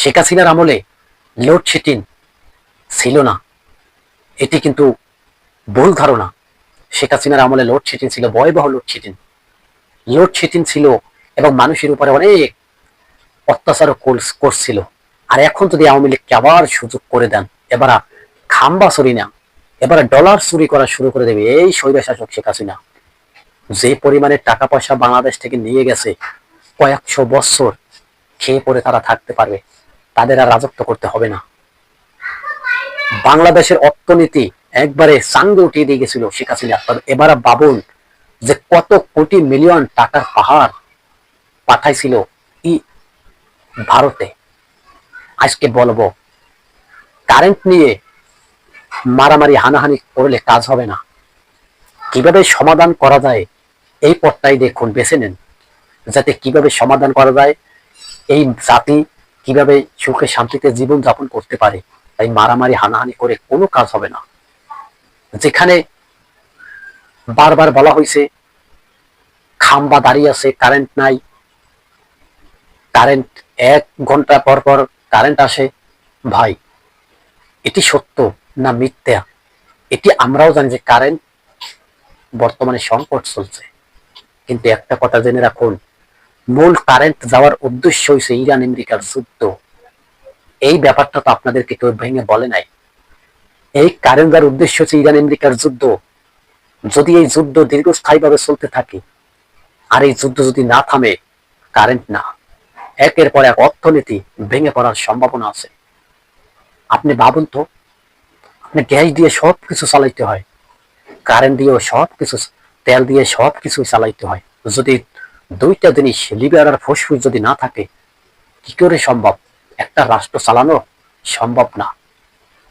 শেখ হাসিনার আমলে লোডশেডিং ছিল না, এটি কিন্তু ভুল ধারণা। শেখ হাসিনার আমলে লোডশেডিং ছিল, ভয়াবহ লোডশেডিং ছিল এবং মানুষের উপরে অনেক অত্যাচার করছিল। আর এখন যদি আওয়ামী লীগকে আবার সুযোগ করে দেন, এবার খাম্বা চুরি না, এবার ডলার চুরি করা শুরু করে দেবে এই স্বৈরশাসক শেখ হাসিনা। যে পরিমাণে টাকা পয়সা বাংলাদেশ থেকে নিয়ে গেছে, কয়েকশো বছর খেয়ে পরে তারা থাকতে পারবে, তাদের আর রাজত্ব করতে হবে না। বাংলাদেশের অর্থনীতি একবারে চাঙ্গে উঠিয়ে দিয়ে গেছিল শেখ হাসিনা। তবে এবার বাবুল যে কত কোটি মিলিয়ন টাকার পাহাড় পাঠাইছিল ভারতে। আজকে বলবো, কারেন্ট নিয়ে মারামারি হানাহানি করলে কাজ হবে না। কিভাবে সমাধান করা যায় এই পথটাই দেখুন, বেছে নেন, যাতে কিভাবে সমাধান করা যায়, এই জাতি কিভাবে সুখে শান্তিতে জীবন যাপন করতে পারে। তাই মারামারি হানাহানি করে কোনো কাজ হবে না। যেখানে বারবার বলা হয়েছে খাম্বা দাঁড়িয়ে আছে, কারেন্ট নাই, কারেন্ট 1 ঘন্টা পর পর কারেন্ট আসে, ভাই এটি সত্য না মিথ্যা? এটি আমরাও জানি যে কারেন্ট বর্তমানে সংকট চলছে, কিন্তু একটা কথা জেনে রাখুন, মূল কারেন্ট যাওয়ার উদ্দেশ্য হয়েছে ইরান আমেরিকার যুদ্ধ। এই ব্যাপারটা তো আপনাদেরকে কেউ ভেঙে বলে নাই। এই কারেন্ট যাওয়ার উদ্দেশ্য হচ্ছে ইরান আমেরিকার যুদ্ধ। যদি এই যুদ্ধ দীর্ঘস্থায়ীভাবে চলতে থাকে আর এই যুদ্ধ যদি না থামে, কারেন্ট না, একের পর এক অর্থনীতি ভেঙে পড়ার সম্ভাবনা আছে। আপনি ভাবুন তো, আপনি গ্যাস দিয়ে সবকিছু চালাইতে হয়, কারেন্ট দিয়েও সবকিছু, তেল দিয়ে সবকিছু চালাইতে হয়। যদি দুইটা জিনিস লিভার আর ফুসফুস যদি না থাকে, কি করে সম্ভব? একটা রাষ্ট্র চালানো সম্ভব না।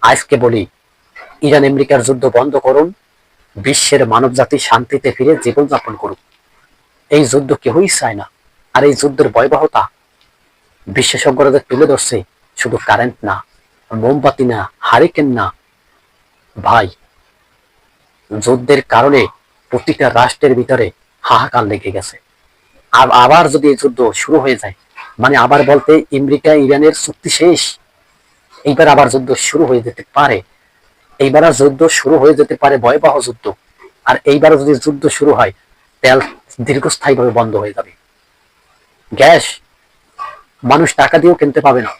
আজকে বলি, ইরান আমেরিকার যুদ্ধ বন্ধ করুন, বিশ্বের মানব জাতি শান্তিতে ফিরে জীবনযাপন করুক। এই যুদ্ধ কেউই চায় না। আর এই যুদ্ধের ভয়াবহতা বিশেষজ্ঞরা তুলে ধরছে, শুধু কারেন্ট না, মোমবাতি না, হারিকেন না, ভাই যুদ্ধের কারণে প্রতিটা রাষ্ট্রের ভিতরে হাহাকার লেগে গেছে। আর আবার যদি এই যুদ্ধ শুরু হয়ে যায়, মানে আবার বলতে আমেরিকা ইরানের চুক্তি শেষ, এইবার আবার যুদ্ধ শুরু হয়ে যেতে পারে। এইবার যুদ্ধ শুরু হয়ে যেতে পারে, ভয়াবহ যুদ্ধ। আর এইবার যদি যুদ্ধ শুরু হয়, তেল দীর্ঘস্থায়ীভাবে বন্ধ হয়ে যাবে, গ্যাস মানুষ টাকা দিয়েও কিনতে পাবে না।